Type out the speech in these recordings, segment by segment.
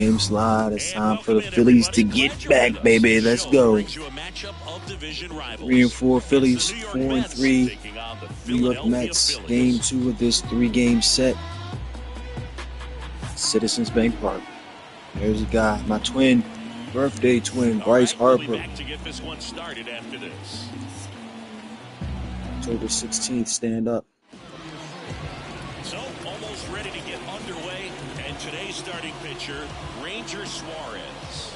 Game slide. It's time for the Phillies to get back, baby. Let's go. 3-4 Phillies, 4-3 New York Mets. Game 2 of this 3-game set. Citizens Bank Park. There's a guy, my twin, birthday twin, Bryce Harper. October 16th, stand up. So, almost ready to get underway, and today's starting pitcher, Ranger Suarez.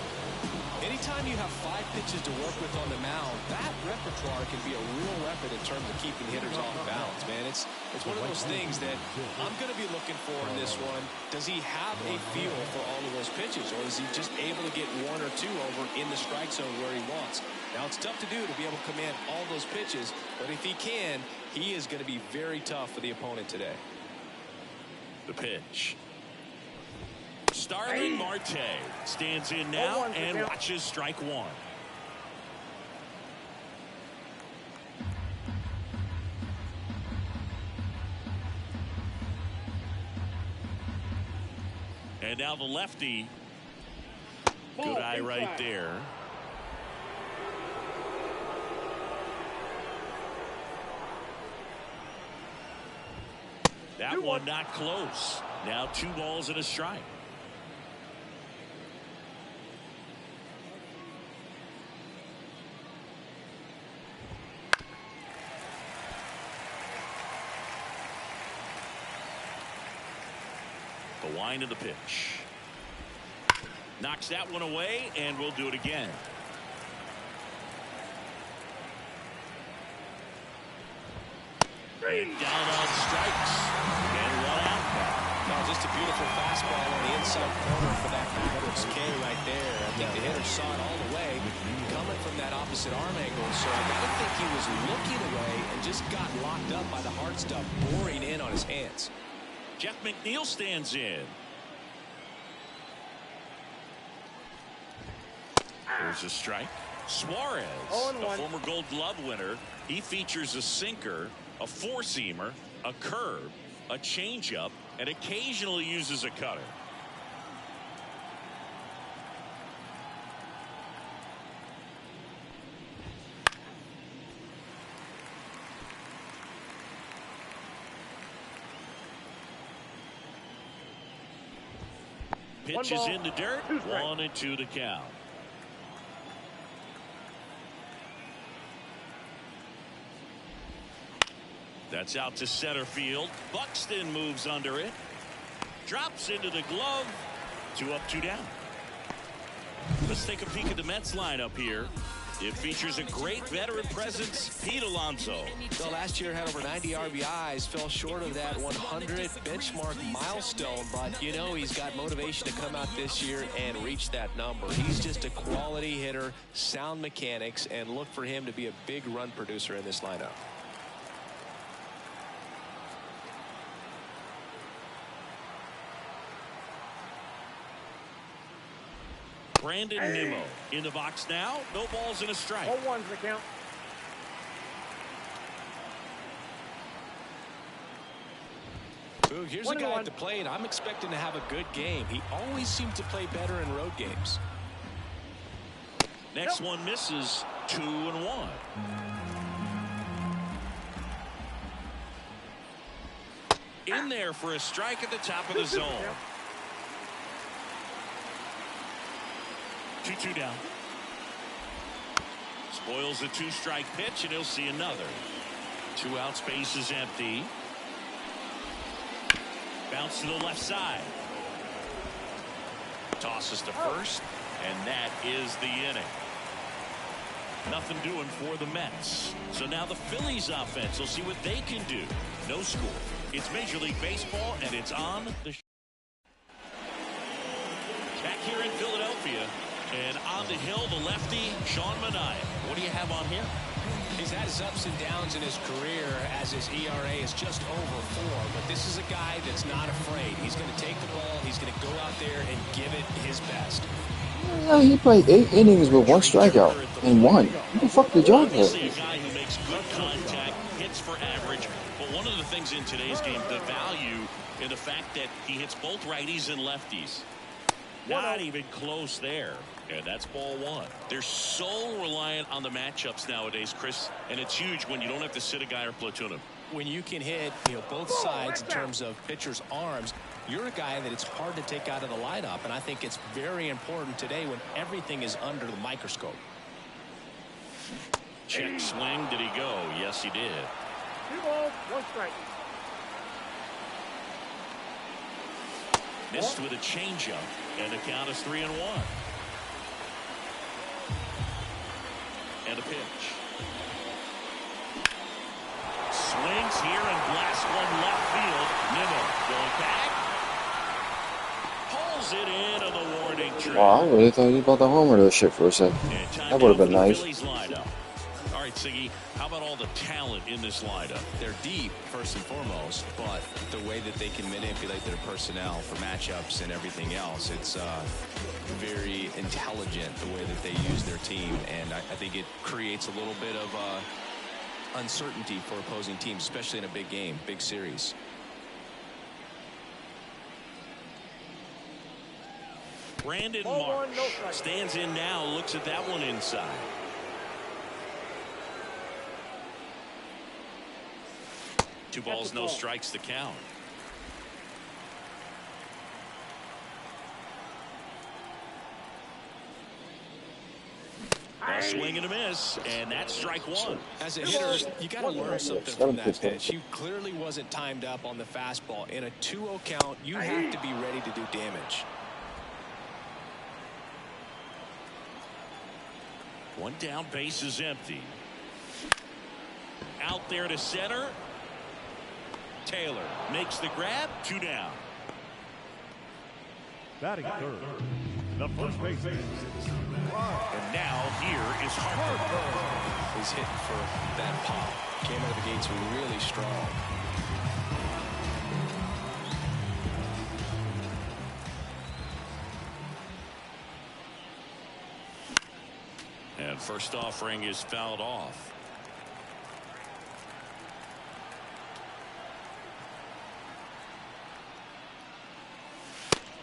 Anytime you have 5 pitches to work with on the mound, that repertoire can be a real weapon in terms of keeping hitters off balance, man. It's one of those things that I'm going to be looking for in this one. Does he have a feel for all of those pitches, or is he just able to get 1 or 2 over in the strike zone where he wants? Now, it's tough to do to be able to command all those pitches, but if he can, he is going to be very tough for the opponent today. The pitch. Starling Marte stands in now and watches strike 1. And now the lefty. Good eye right there. That one not close. Now 2 balls and a strike. The wind of the pitch. Knocks that one away, and we'll do it again. And down on strikes. And 1 out. Now, just a beautiful fastball on the inside corner for that backwards K right there. I think the hitter saw it all the way, coming from that opposite arm angle. So I gotta think he was looking away and just got locked up by the hard stuff boring in on his hands. Jeff McNeil stands in. There's a strike. Suarez, a former Gold Glove winner. He features a sinker, a 4-seamer, a curve, a changeup, and occasionally uses a cutter. Pitch is in the dirt. 1-2 to count. That's out to center field. Buxton moves under it. Drops into the glove. 2 up, 2 down. Let's take a peek at the Mets lineup here. It features a great veteran presence, Pete Alonso. Well, last year had over 90 RBIs, fell short of that 100 benchmark milestone, but you know he's got motivation to come out this year and reach that number. He's just a quality hitter, sound mechanics, and look for him to be a big run producer in this lineup. Brandon Nimmo in the box now. No balls and a strike. 0-1's the count. Ooh, here's a guy at the plate. I'm expecting to have a good game. He always seems to play better in road games. Next one misses. 2-1. In there for a strike at the top of the zone. 2-2 down. Spoils the 2-strike pitch, and he'll see another. 2 out, space is empty. Bounce to the left side. Tosses to first, and that is the inning. Nothing doing for the Mets. So now the Phillies offense will see what they can do. No score. It's Major League Baseball, and it's on the back here in Philadelphia. And on the hill, the lefty, Sean Manaea. What do you have on him? He's had his ups and downs in his career as his ERA is just over 4. But this is a guy that's not afraid. He's going to take the ball. He's going to go out there and give it his best. Yeah, he played 8 innings with 1 strikeout and 1. What the fuck did y'all have? A guy who makes good contact, hits for average. But one of the things in today's game, the value in the fact that he hits both righties and lefties. Not even close there. And that's ball one. They're so reliant on the matchups nowadays, Chris, and it's huge when you don't have to sit a guy or platoon him. When you can hit, both sides in terms of pitchers' arms, you're a guy that it's hard to take out of the lineup, and I think it's very important today when everything is under the microscope. Check swing. Did he go? Yes, he did. 2 balls, 1 strike. Missed with a changeup, and the count is 3-1. And a pitch. Swings here and blasts one left field. Nimmo going back. Pulls it in on the warning track. Wow, I really thought you about the homer to the shit for a second. That would have been nice. All right, Siggy, how about all the talent in this lineup? They're deep, first and foremost, but the way that they can manipulate their personnel for matchups and everything else, it's very intelligent the way that they use their team, and I think it creates a little bit of uncertainty for opposing teams, especially in a big game, big series. Brandon Marsh stands in now, looks at that one inside. Two balls, no strikes, the count. A swing and a miss, and that's strike one. As a hitter, you got to learn something from that pitch. He clearly wasn't timed up on the fastball. In a 2-0 count, you have to be ready to do damage. One down, base is empty. Out there to center. Taylor makes the grab, 2 down. Batting third, the first baseman. And now here is Harper. He's hitting for that pop. Came out of the gates really strong. And first offering is fouled off.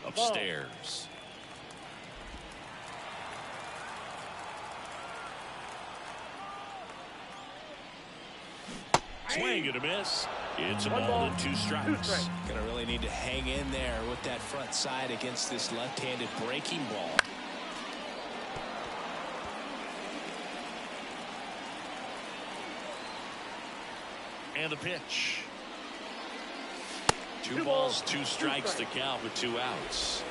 Upstairs. Swing and a miss. It's a ball and 2 strikes. Gonna really need to hang in there with that front side against this left-handed breaking ball. And the pitch. 2 balls, 2 strikes to count with 2 outs.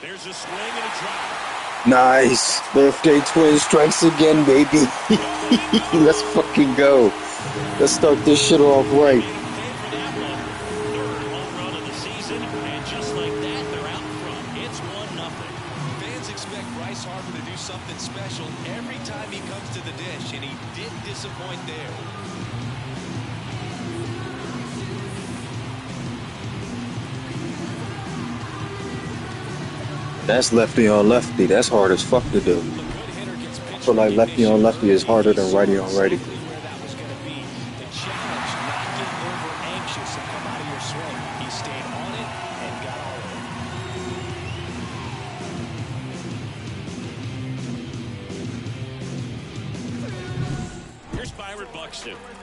There's a swing and a drop. Nice. Birthday twin strikes again, baby. Let's fucking go. Let's start this shit off right. Something special every time he comes to the dish, and he didn't disappoint there. That's lefty on lefty. That's hard as fuck to do. I feel like lefty on lefty is harder than righty on righty.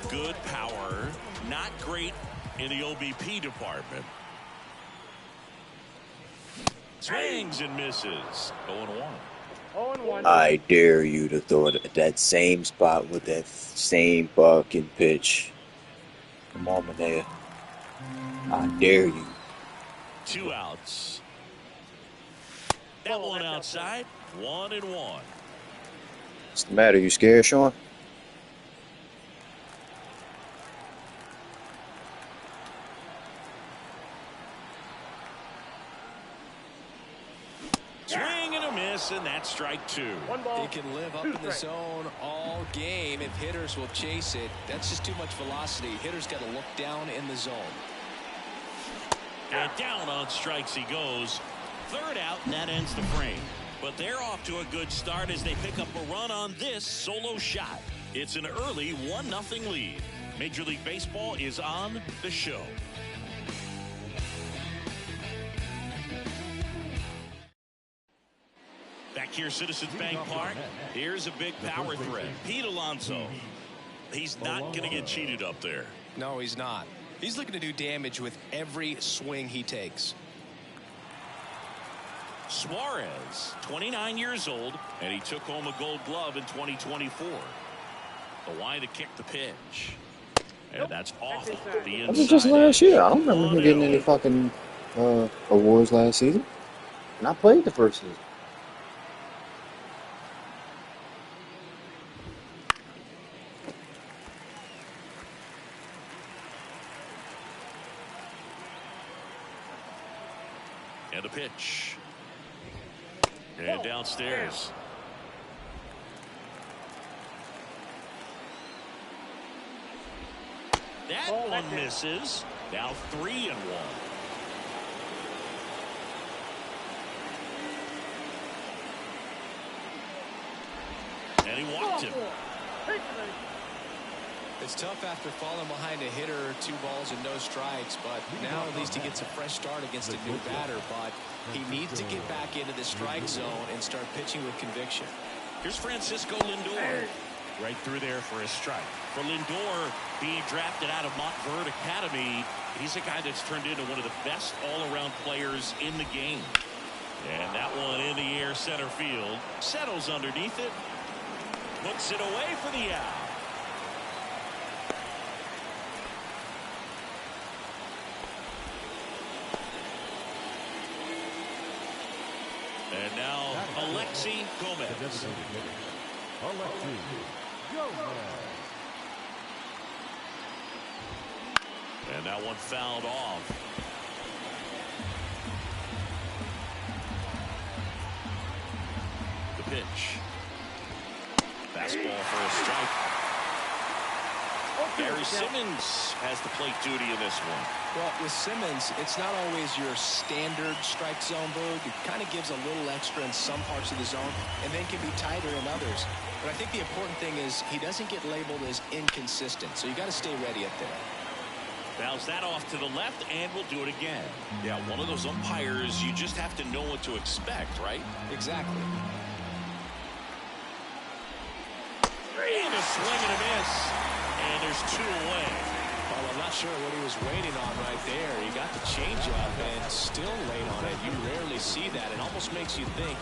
Good power, not great in the OBP department. Swings and misses. 0-1. I dare you to throw it at that same spot with that same fucking pitch. Come on, Manea. I dare you. 2 outs. That one outside. 1-1. What's the matter? You scared, Sean? And that's strike 2. It can live up in the zone all game if hitters will chase it. That's just too much velocity. Hitters got to look down in the zone. And down on strikes he goes. 3rd out, and that ends the frame. But they're off to a good start as they pick up a run on this solo shot. It's an early 1-0 lead. Major League Baseball is on the show. Back here, Citizens Bank Park. Here's a big power threat. Pete Alonso. He's not going to get cheated up there. No, he's not. He's looking to do damage with every swing he takes. Suarez, 29 years old, and he took home a Gold Glove in 2024. The line to kick the pitch. And that's off the inside. That was just last year. I don't remember him getting any fucking awards last season. And I played the first season. And a pitch. And downstairs. That one misses. Now 3-1. And he walked him. It's tough after falling behind a hitter, 2 balls and no strikes, but now at least he gets a fresh start against a new batter, but he needs to get back into the strike zone and start pitching with conviction. Here's Francisco Lindor. Right through there for a strike. For Lindor, being drafted out of Montverde Academy, he's a guy that's turned into one of the best all-around players in the game. And that one in the air center field. Settles underneath it. Puts it away for the out. And now Alexi Gomez. And that one fouled off. The pitch. Fastball for a strike. Barry Simmons has the plate duty in this one. Well, with Simmons, it's not always your standard strike zone, Boog. It kind of gives a little extra in some parts of the zone and then can be tighter in others. But I think the important thing is he doesn't get labeled as inconsistent, so you got to stay ready up there. Bounce that off to the left, and we'll do it again. Yeah, one of those umpires, you just have to know what to expect, right? Exactly. And a swing and a miss. And there's 2 away. Well, I'm not sure what he was waiting on right there. He got the changeup and still late on it. You rarely see that. It almost makes you think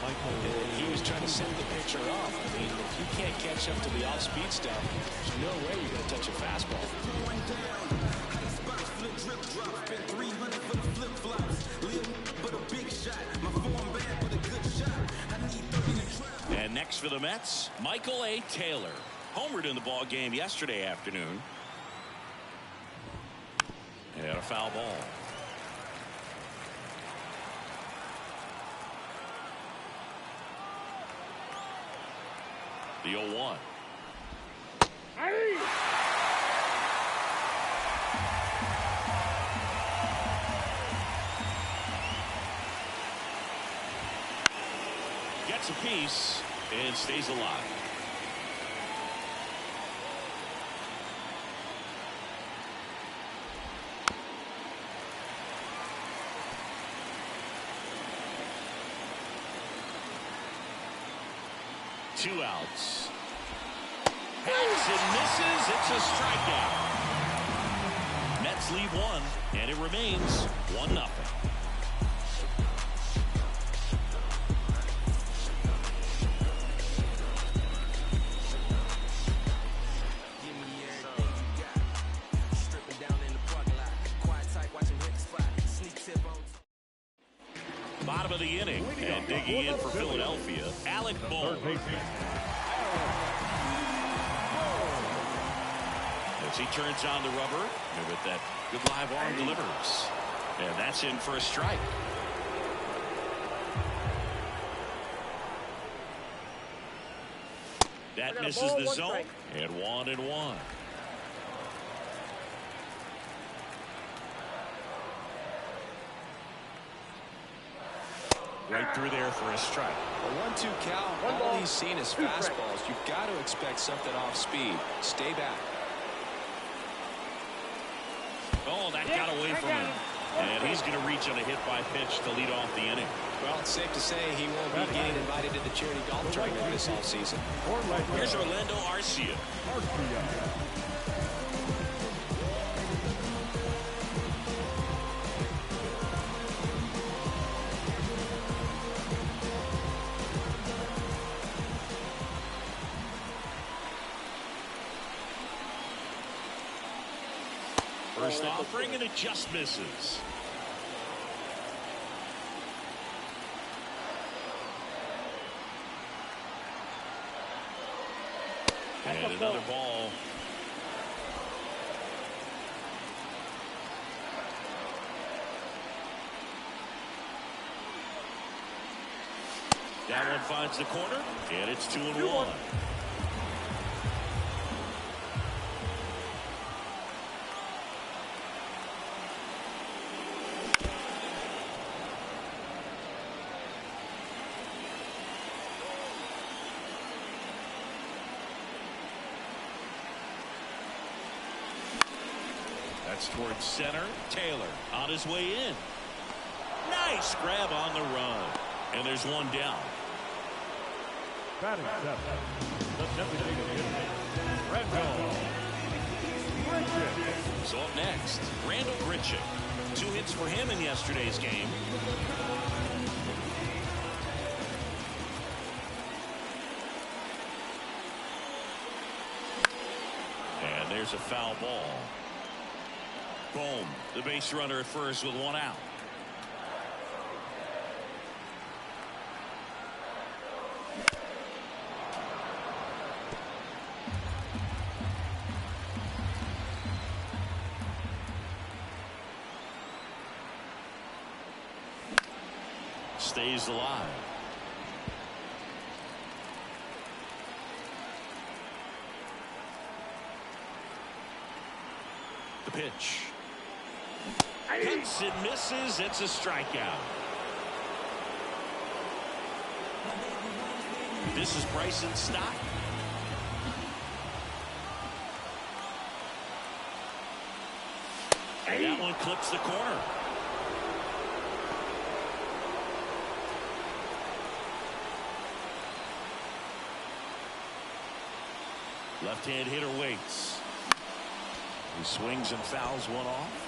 he was trying to set the pitcher up. I mean, if you can't catch up to the off-speed stuff, there's no way you're going to touch a fastball. And next for the Mets, Michael A. Taylor. Homered in the ball game yesterday afternoon. And a foul ball. The 0-1. Gets a piece and stays alive. Two outs. Hits and misses. It's a strikeout. Mets lead 1, and it remains 1-0. Bottom of the inning, and digging in for Philadelphia, Alec Bohm. As he turns on the rubber, and with that good live arm delivers. And that's in for a strike. That misses the zone, and 1-1. Right through there for a strike. A 1-2 count. All he's seen is fastballs. You've got to expect something off speed. Stay back. Oh, that got away from him. And he's going to reach on a hit by pitch to lead off the inning. Well, it's safe to say he won't be getting invited to the charity golf tournament this offseason. Here's Orlando Arcia. First offering, and it just misses. And another ball. That one finds the corner, and it's 2-1. That's towards center. Taylor on his way in. Nice grab on the run. And there's one down. Batting seventh, the designated hitter, Randall Grichuk. So up next, Randall Grichuk. 2 hits for him in yesterday's game. And there's a foul ball. Boom. The base runner at first with 1 out. Stays alive. The pitch. Cuts and misses. It's a strikeout. This is Bryson Stott. And that one clips the corner. Left-hand hitter waits. He swings and fouls one off.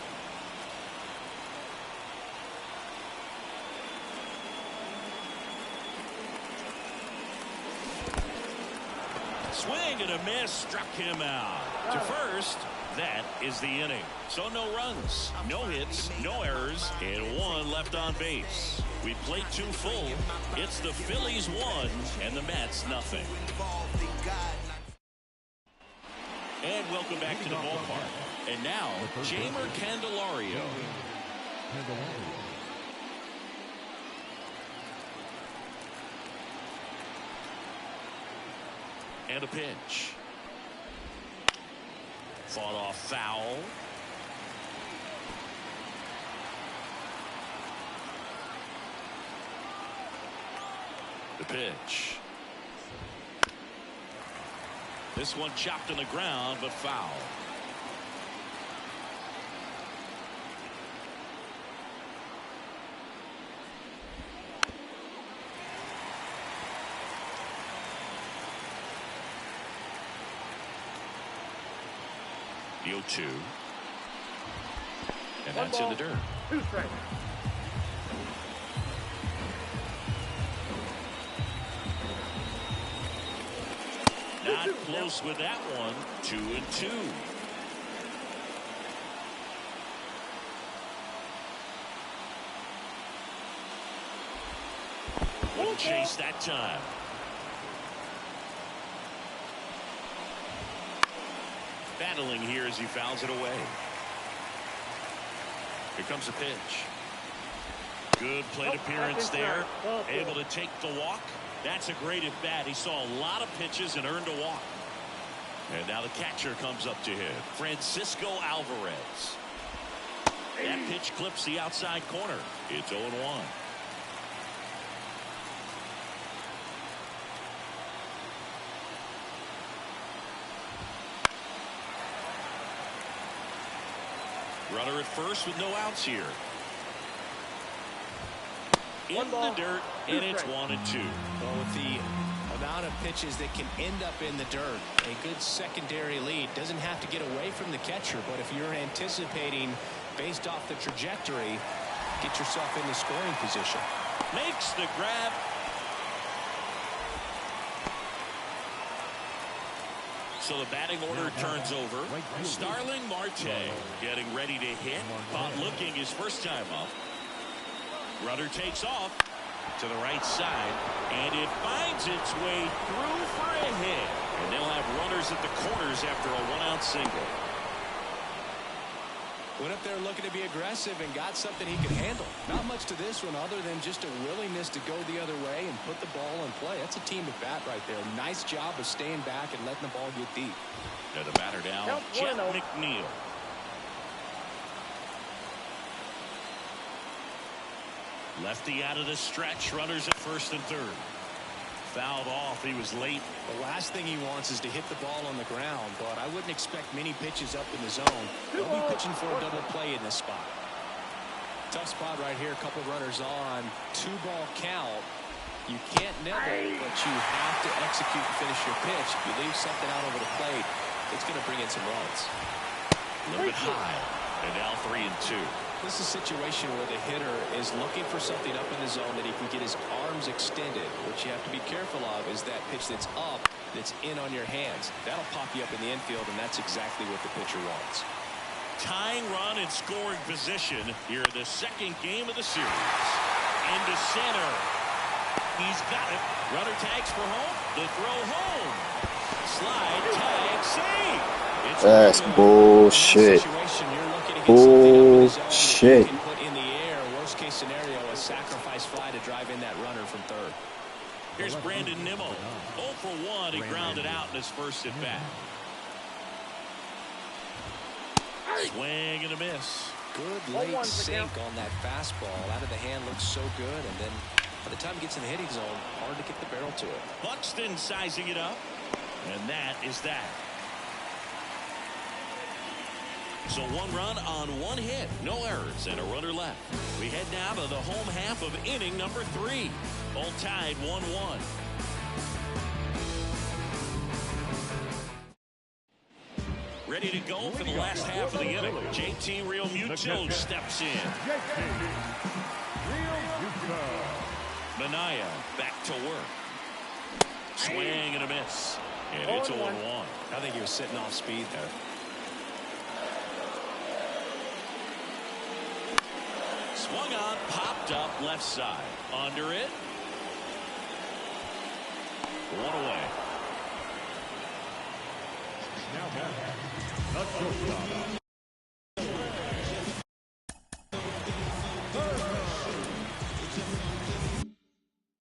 Swing and a miss, struck him out. To first, that is the inning. So no runs, no hits, no errors, and 1 left on base. We played 2 full. It's the Phillies 1 and the Mets nothing. And welcome back to the ballpark. And now, Jamer Candelario. And a pitch. Fought off foul. The pitch. This one chopped on the ground, but foul. The 0-2. And that's in the dirt. 2 strikes. Not close with that one. 2-2. Wouldn't chase that time. Battling here as he fouls it away. Here comes the pitch. Good plate appearance there. Able to take the walk. That's a great at bat. He saw a lot of pitches and earned a walk. And now the catcher comes up to hit. Francisco Alvarez. That pitch clips the outside corner. It's 0-1. Runner at first with no outs here. In the dirt, and it's 1-2. Well, with the amount of pitches that can end up in the dirt, a good secondary lead doesn't have to get away from the catcher, but if you're anticipating based off the trajectory, get yourself in the scoring position. Makes the grab. So the batting order turns over. Starling Marte getting ready to hit. Caught looking his first time up. Runner takes off to the right side, and it finds its way through for a hit. And they'll have runners at the corners after a one-out single. Went up there looking to be aggressive and got something he could handle. Not much to this one other than just a willingness to go the other way and put the ball in play. That's a team at bat right there. Nice job of staying back and letting the ball get deep. Now the batter down, Jeff McNeil. Lefty out of the stretch. Runners at first and third. Fouled off. He was late. The last thing he wants is to hit the ball on the ground, but I wouldn't expect many pitches up in the zone. They'll be pitching for a double play in this spot. Tough spot right here. A couple runners on. 2-ball count. You can't nibble, but you have to execute and finish your pitch. If you leave something out over the plate, it's going to bring in some runs. A little bit high. And now 3-2. This is a situation where the hitter is looking for something up in the zone that he can get his arms extended. What you have to be careful of is that pitch that's up, that's in on your hands. That'll pop you up in the infield, and that's exactly what the pitcher wants. Tying run in scoring position here in the second game of the series. Into center. He's got it. Runner tags for home. The throw home. Slide, tag, save. That's bullshit. Bullshit. Put in the air. Worst case scenario, a sacrifice fly to drive in that runner from third. Here's Brandon Nimmo. 0 for 1. He grounded out in his first at bat. Swing and a miss. Good late sink on that fastball. Out of the hand looks so good, and then by the time he gets in the hitting zone, hard to get the barrel to it. Buxton sizing it up, and that is that. So 1 run on 1 hit, no errors, and a runner left. We head now to the home half of inning number 3. All tied 1-1. Ready to go for the last half of the inning. JT Realmuto steps in. Manaea back to work. Swing and a miss. And it's 0-1. I think he was sitting off speed there. Swung on, popped up left side. Under it. 1 away.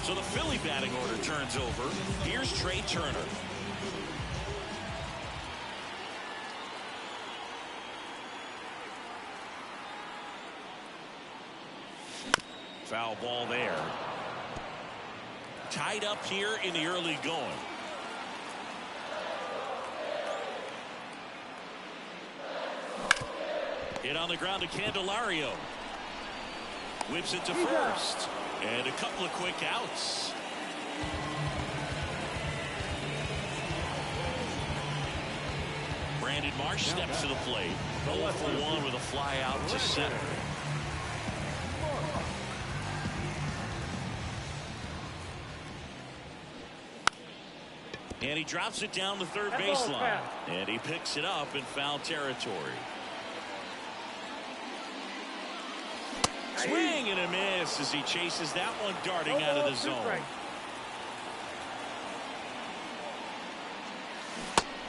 So the Philly batting order turns over. Here's Trey Turner. Foul ball there. Tied up here in the early going. Hit on the ground to Candelario. Whips it to first. And a couple of quick outs. Brandon Marsh steps to the plate. 0 for 1 with a fly out to center. And he drops it down the third baseline. And he picks it up in foul territory. Swing and a miss as he chases that one darting out of the zone.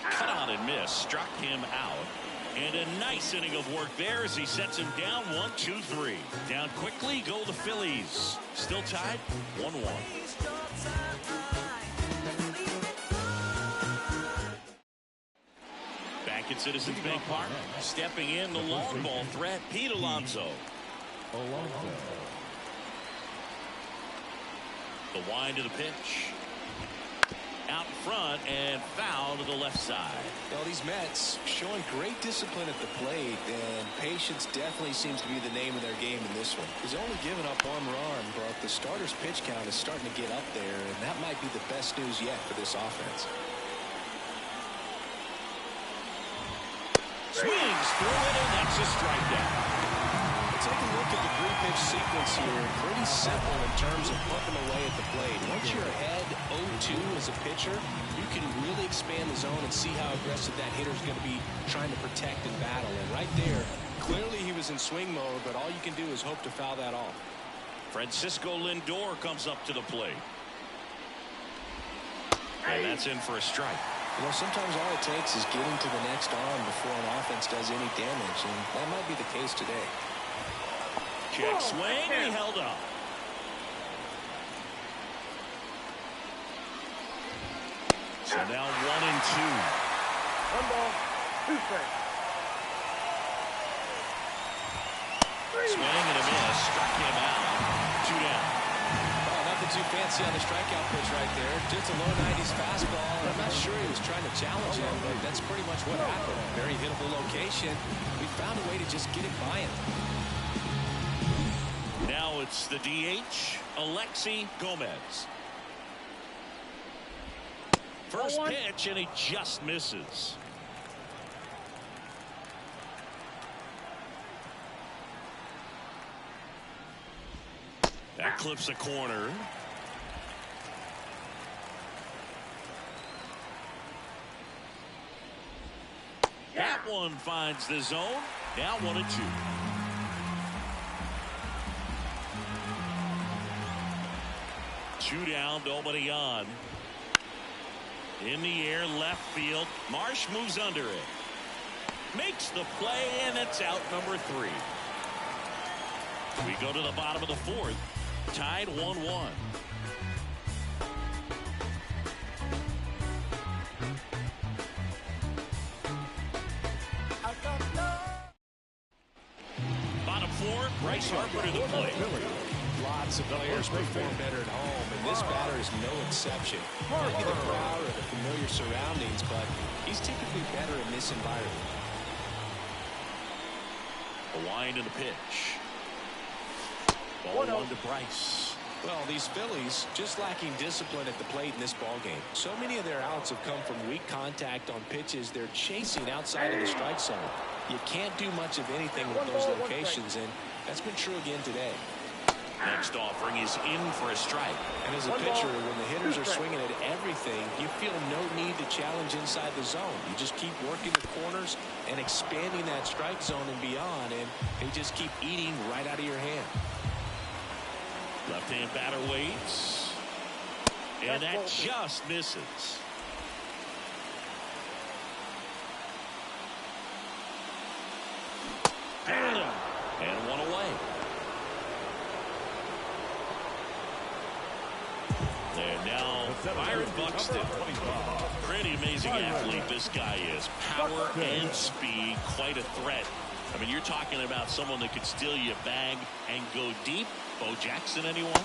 Cut on and miss. Struck him out. And a nice inning of work there as he sets him down 1-2-3. Down quickly go the Phillies. Still tied 1-1. Back at Citizens Bank Park. Stepping in the long ball threat, Pete Alonso. The wind of the pitch. out front and foul to the left side. Well, these Mets showing great discipline at the plate, and patience definitely seems to be the name of their game in this one. He's only given up 1 run, but the starter's pitch count is starting to get up there, and that might be the best news yet for this offense. Swings through it, and that's a strikeout. Take a look at the 3-pitch sequence here. Pretty simple in terms of putting away at the plate. Once you're ahead 0-2 as a pitcher, you can really expand the zone and see how aggressive that hitter's going to be trying to protect and battle. And right there, clearly he was in swing mode, but all you can do is hope to foul that off. Francisco Lindor comes up to the plate. And that's in for a strike. You know, sometimes all it takes is getting to the next arm before an offense does any damage, and that might be the case today. Check swing, and he held up. So now 1-2. 1 ball, 2 strikes. Swing and a miss. Struck him out. 2 down. Oh, nothing too fancy on the strikeout pitch right there. Just a low 90s fastball. I'm not sure he was trying to challenge him, but that's pretty much what happened. Very hittable location. We found a way to just get it by him. Now it's the DH, Alexi Gomez. First pitch, and he just misses. That clips a corner. That one finds the zone. Now 1-2. Two down, nobody on. In the air, left field. Marsh moves under it. Makes the play, and it's out number 3. We go to the bottom of the 4th. Tied 1-1. Bottom 4, Bryce Harper to the plate. Lots of players perform better at home, and this batter is no exception. Maybe the crowd or the familiar surroundings, but he's typically better in this environment. A wind in the pitch. Ball 1 to Bryce. Well, these Phillies just lacking discipline at the plate in this ballgame. So many of their outs have come from weak contact on pitches they're chasing outside of the strike zone. You can't do much of anything with those locations, and that's been true again today. Next offering is in for a strike. And as a pitcher, when the hitters are swinging at everything, you feel no need to challenge inside the zone. You just keep working the corners and expanding that strike zone and beyond, and they just keep eating right out of your hand. Left-hand batter waits. And that just misses. Got him. And 1 away. And now Byron Buxton. Pretty amazing athlete this guy is. Power and speed. Quite a threat. I mean, you're talking about someone that could steal you a bag and go deep. Bo Jackson, anyone?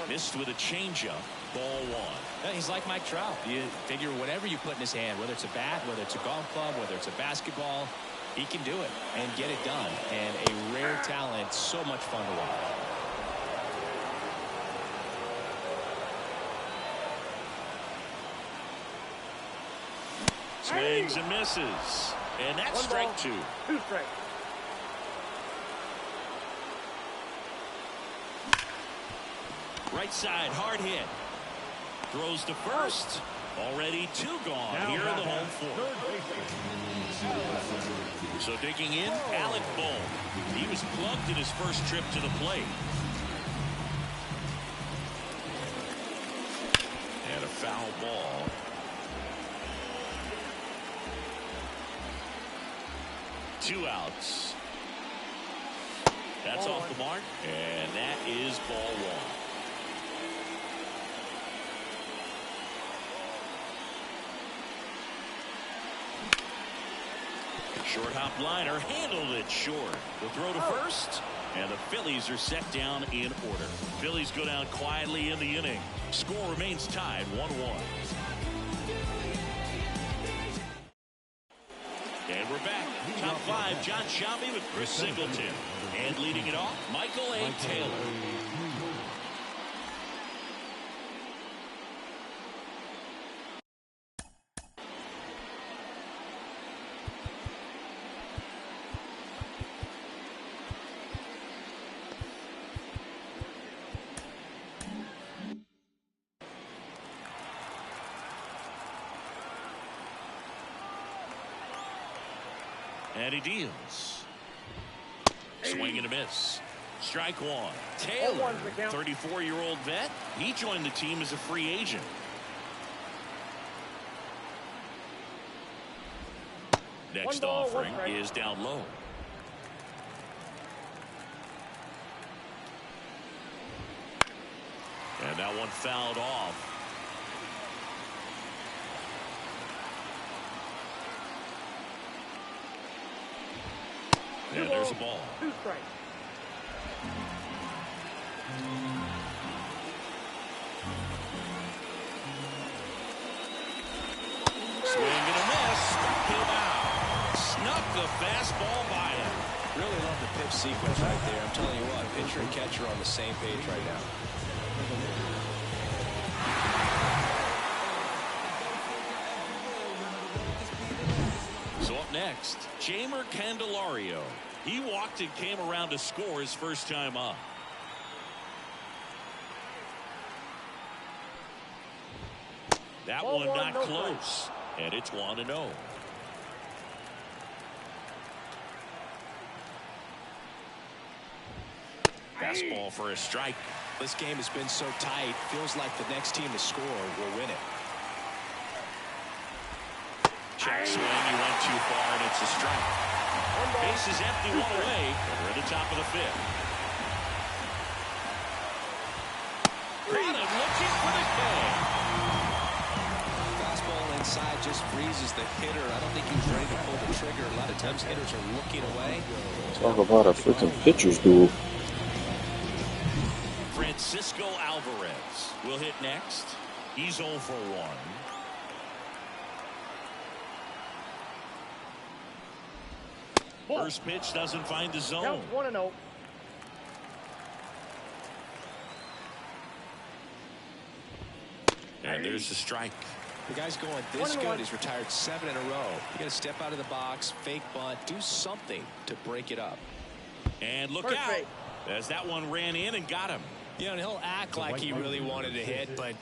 Missed with a changeup. Ball 1. He's like Mike Trout. You figure whatever you put in his hand, whether it's a bat, whether it's a golf club, whether it's a basketball, he can do it and get it done. And a rare talent, so much fun to watch. Swings and misses. And that's strike 2. 2 strikes. Right side, hard hit. Throws to first. Already 2 gone here in the home 4th. So digging in, Alec Bohm. He was plugged in his first trip to the plate. And a foul ball. Two outs. That's off the mark, and that is ball 1. Short hop liner, handled it short. The throw to first, and the Phillies are set down in order. Phillies go down quietly in the inning. Score remains tied 1-1. top five, John Shelby with Chris Singleton. And leading it off, Michael A. Taylor. And he deals. Swing and a miss. Strike one. Taylor, 34-year-old vet. He joined the team as a free agent. Next offering is down low. And that one fouled off. And there's a ball. Two strikes. Swing and a miss. Struck him out. Snuck the fastball by him. Really love the pitch sequence right there. I'm telling you what, pitcher and catcher are on the same page right now. So up next, Jeimer Candelario. He walked and came around to score his first time up. That one not close, and it's 1-0. Fastball for a strike. This game has been so tight. Feels like the next team to score will win it. Check swing, he went too far, and it's a strike. Base is empty, one away, and we're at the top of the fifth. Got him looking for the K. Fastball inside just freezes the hitter. I don't think he was ready to pull the trigger. A lot of times hitters are looking away. Talk about a freaking pitcher's duel. Francisco Alvarez will hit next. He's 0 for 1. First pitch doesn't find the zone. Count 1-0. And there's the strike. The guy's going this good. He's retired 7 in a row. You got to step out of the box, fake bunt, do something to break it up. And look out, as that one ran in and got him. You know, and he'll act like he really wanted to hit, but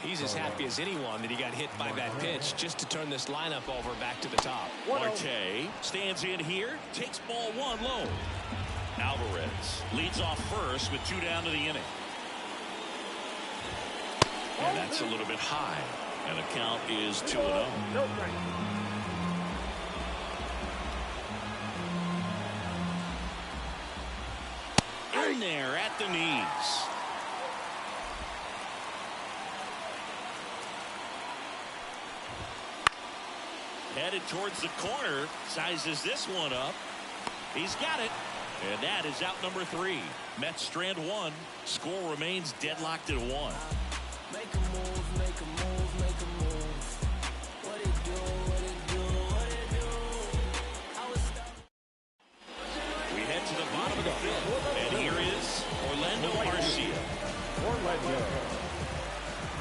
he's as happy as anyone that he got hit by that pitch just to turn this lineup over back to the top. Marte stands in here, takes ball 1 low. Alvarez leads off first with 2 down to the inning. And that's a little bit high. And the count is 2-0. No strike. In there at the knees. Headed towards the corner. Sizes this one up. He's got it. And that is out number 3. Mets strand 1. Score remains deadlocked at 1. Make a move, make a move, make a move. What it do, what it do, what it do. I was stuck. We head to the bottom of the 5th. And here is Orlando Arcia. Orlando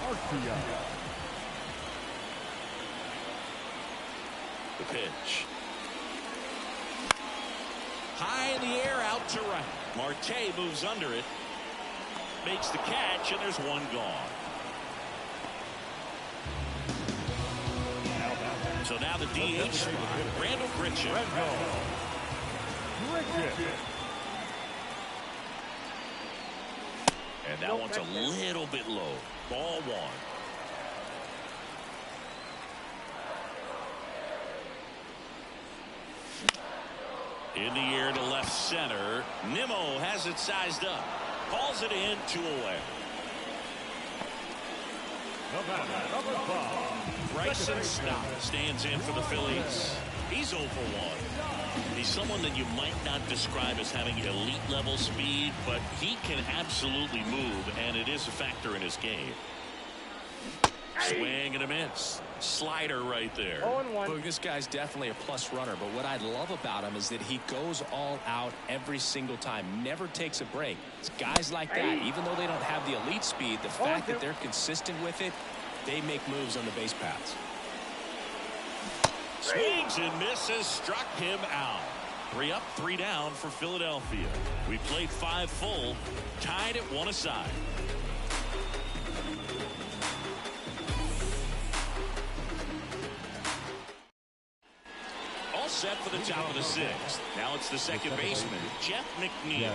Arcia. The pitch. High in the air, out to right. Marte moves under it. Makes the catch, and there's one gone. So now the DH spot, Randall Grichuk. And that one's a little bit low. Ball 1. In the air to left center. Nimmo has it sized up. Calls it in, 2 away. Bryson Stott stands in for the Phillies. He's 0 for 1. He's someone that you might not describe as having elite level speed, but he can absolutely move, and it is a factor in his game. Swing and a miss. Slider right there. 0-1. Look, this guy's definitely a plus runner, but what I love about him is that he goes all out every single time, never takes a break. It's guys like that, even though they don't have the elite speed, the fact that they're consistent with it, they make moves on the base paths. Swings and misses, struck him out. 3 up, 3 down for Philadelphia. We played 5 full, tied at 1 aside. All set for the top of the 6th. Now it's the second baseman, Jeff McNeil.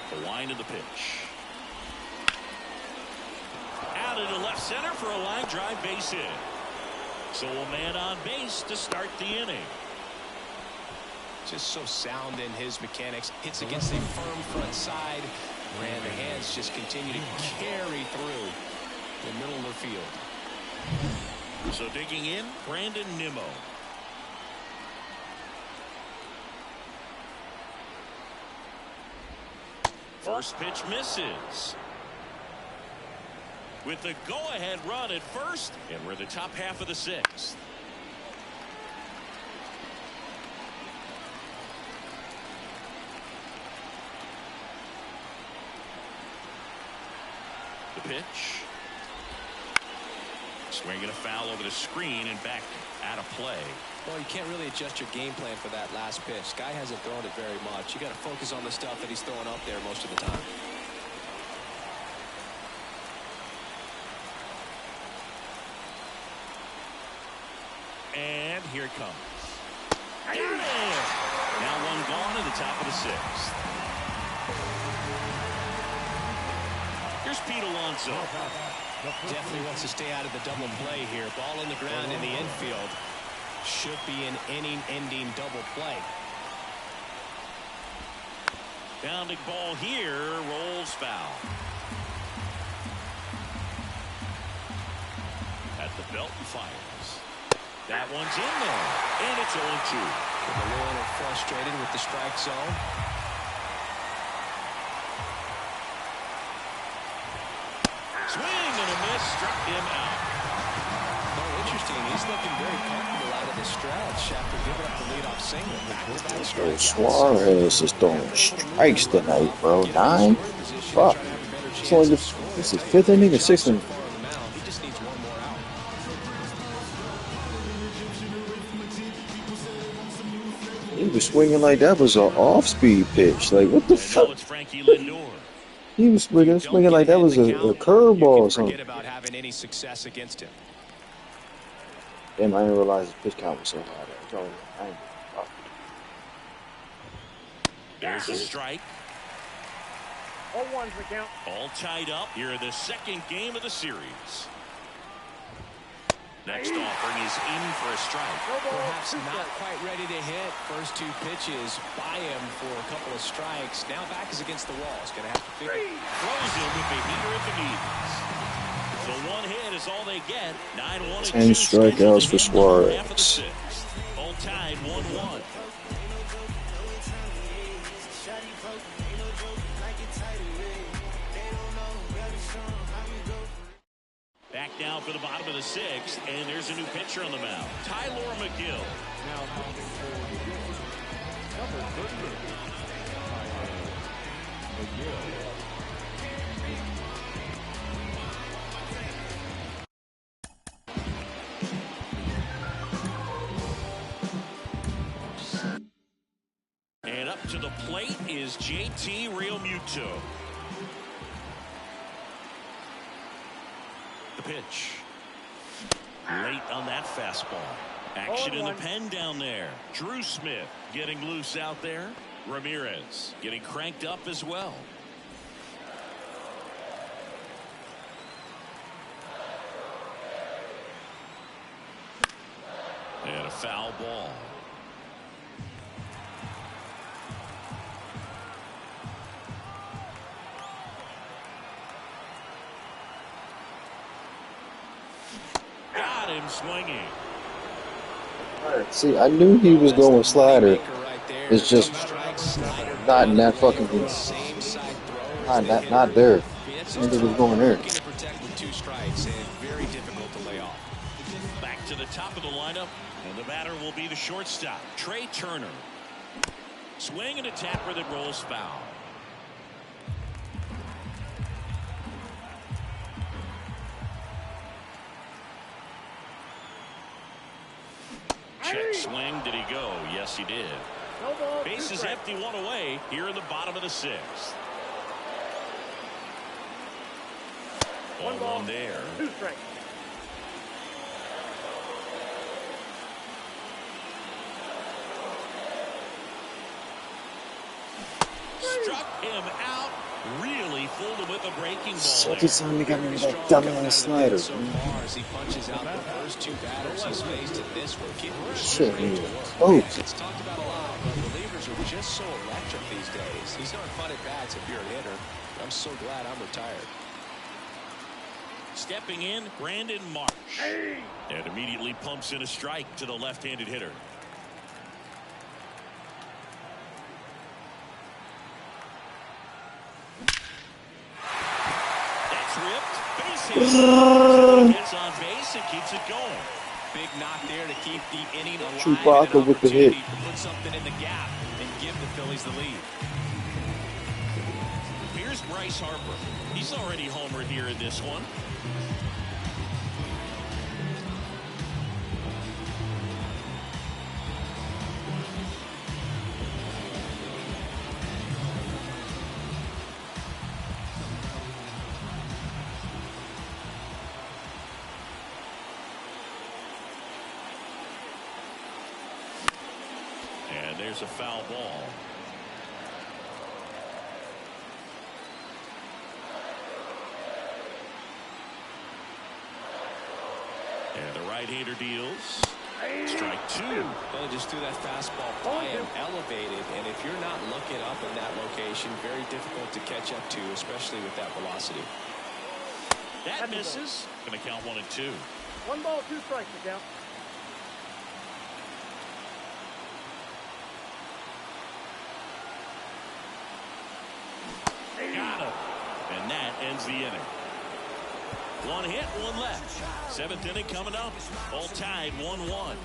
The wind of the pitch. Out into left center for a line drive base hit. So a man on base to start the inning. Just so sound in his mechanics. Hits against a firm front side. And the hands just continue to carry through the middle of the field. So digging in, Brandon Nimmo. First pitch misses. With the go-ahead run at first, and we're in the top half of the 6th. The pitch. Swinging a foul over the screen and back out of play. Well, you can't really adjust your game plan for that last pitch. Guy hasn't thrown it very much. You got to focus on the stuff that he's throwing up there most of the time. And here it comes. Got it! Now 1 gone at the top of the 6th. Here's Pete Alonso. Definitely wants to stay out of the double play here. Ball on the ground in the infield. Should be an inning-ending double play. Bounding ball here, rolls foul. At the belt and fires. That one's in there, and it's 0-2. A little frustrated with the strike zone. Swing and a miss, struck him out. Oh, interesting. He's looking very comfortable out of the stretch after giving up the leadoff single. Yo, Suarez is throwing strikes tonight, bro. 9? Fuck. It's only this is 5th inning or 6th inning? He just needs one more out. He was swinging like that was an off-speed pitch. Like, what the So fuck? it's Frankie Lindor. He was swinging like that was a curveball or something. Forget about having any success against him. Damn, I didn't realize the pitch count was so high. I ain't- fuck. There's a strike. 0-1's the count. All tied up here in the 2nd game of the series. Next offering is in for a strike. Perhaps not quite ready to hit. First 2 pitches by him for a couple of strikes. Now back is against the wall. He's going to have to figure. Throws him with the heater at the knees. So 1 hit is all they get. 9-1 and 10 strikeouts for Suarez. All tied 1-1. Back now for the bottom of the 6th, and there's a new pitcher on the mound, Tyler McGill. Now pounding for number 38. McGill. And up to the plate is JT Realmuto. The pitch. Late on that fastball. Action in the pen down there. Drew Smith getting loose out there. Ramirez getting cranked up as well. And a foul ball. Got him swinging. See, I knew he was going slider. It's just leg slider. Not in that fucking Every game. same side throw as the hitter. Not there. I mean, that's And just it was tough. going there. Looking to protect with 2 strikes and very difficult to lay off. Back to the top of the lineup, and the batter will be the shortstop, Trey Turner. Swing and a tapper that rolls foul. Check swing. Did he go? Yes, he did. No ball, Base is empty, 1 away here in the bottom of the 6th. 1 ball, 1 there. 2 strikes. Struck him out. Really fooled him with a breaking ball. Second There. time he got me with that Strong coming out dumbass of the slider. pen so far as he punches out the first 2 batters he's faced in this one. Getting Shit, straight man. to work. Oh. It's talked about a lot, but relievers are just so electric these days. These aren't fun at bats if you're a hitter. I'm so glad I'm retired. Stepping in, Brandon Marsh. And immediately pumps in a strike to the left-handed hitter. That's ripped. Base hit. Gets on base and keeps it going. Big knock there to keep the inning alive. Chewbacca and an with the hit. opportunity to put something in the gap and give the Phillies the lead. Here's Bryce Harper. He's already homered here in this one. And there's a foul ball. And the right-hander deals. Strike 2. Well, just threw that fastball by him, elevated, and if you're not looking up in that location, very difficult to catch up to, especially with that velocity. That misses. Going to count 1 and 2. 1 ball, 2 strikes to count. Got him. And that ends the inning. 1 hit, 1 left. 7th inning coming up. All tied 1-1.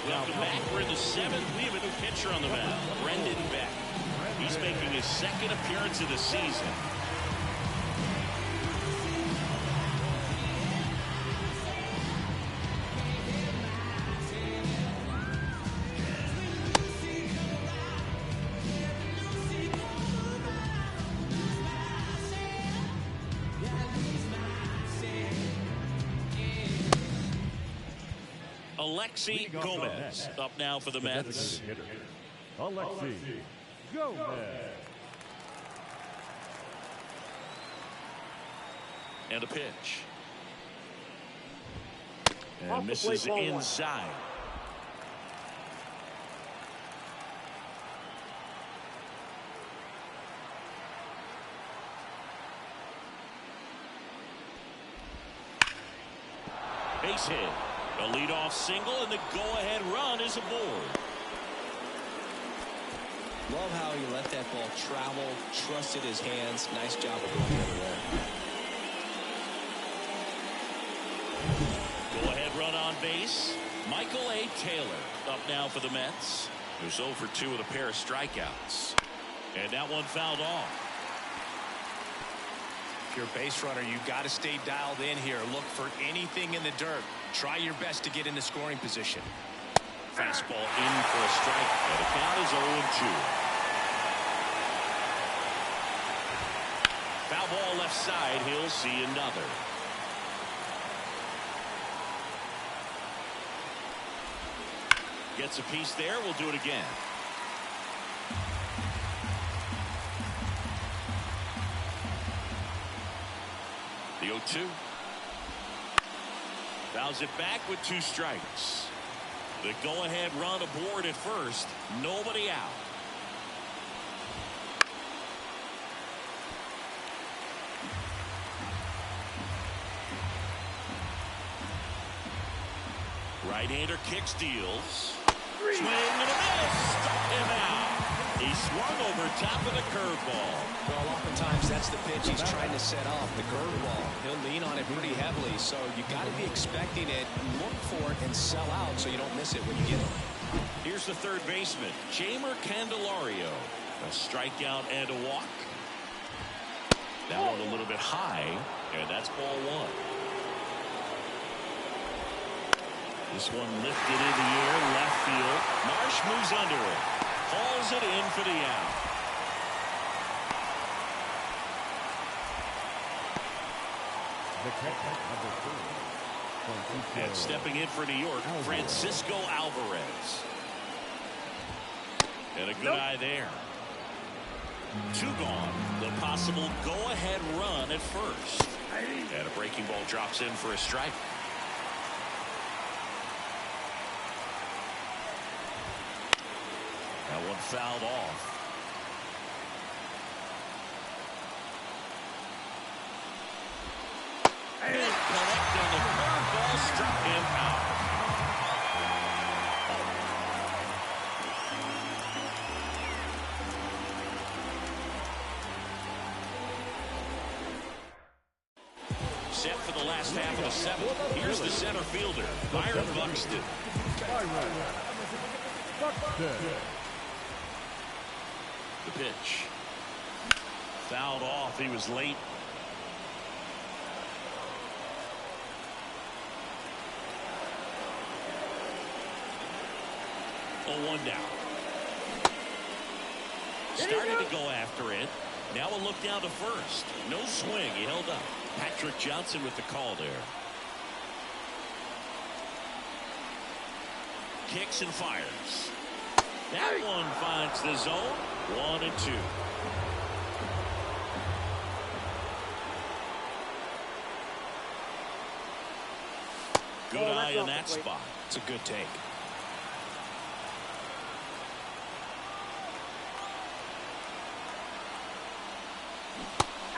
Welcome back. We're in the 7th. We have a new pitcher on the mound, Brendan Beck. He's making his 2nd appearance of the season. Alexi Gomez up now for the Mets. Alexi Gomez. And a pitch. And misses inside. Base hit. A leadoff single, and the go-ahead run is aboard. Love how he let that ball travel, trusted his hands. Nice job of going the other way. Go-ahead run on base. Michael A. Taylor up now for the Mets. Who's 0 for 2 with a pair of strikeouts. And that one fouled off. If you're a base runner, you've got to stay dialed in here. Look for anything in the dirt. Try your best to get into scoring position. Fastball in for a strike. And the count is 0-2. Foul ball left side. He'll see another. Gets a piece there. We'll do it again. The 0-2. Fouls it back with 2 strikes. The go-ahead run aboard at first. Nobody out. Right-hander kicks, deals. Swing and a miss. Struck him out. He swung over top of the curveball. Well, oftentimes that's the pitch he's trying to set off, the curveball. He'll lean on it pretty heavily, so you got to be expecting it, look for it, and sell out so you don't miss it when you get it. Here's the third baseman, Jamer Candelario. A strikeout and a walk. That one a little bit high, and that's ball one. This one lifted in the air, left field. Marsh moves under it. Hauls it in for the out. And stepping in for New York, Francisco Alvarez. And a good eye there. Two gone. The possible go-ahead run at first. And a breaking ball drops in for a strike. That one fouled off. Didn't connect on the curveball, struck him out. Set for the last half of the seventh. Here's the center fielder, Byron Buxton. The pitch. Fouled off. He was late. Oh, 1 down. Started to go after it. Now a look down to first. No swing. He held up. Patrick Johnson with the call there. Kicks and fires. That one finds the zone. 1-2. Good eye in that spot. It's a good take.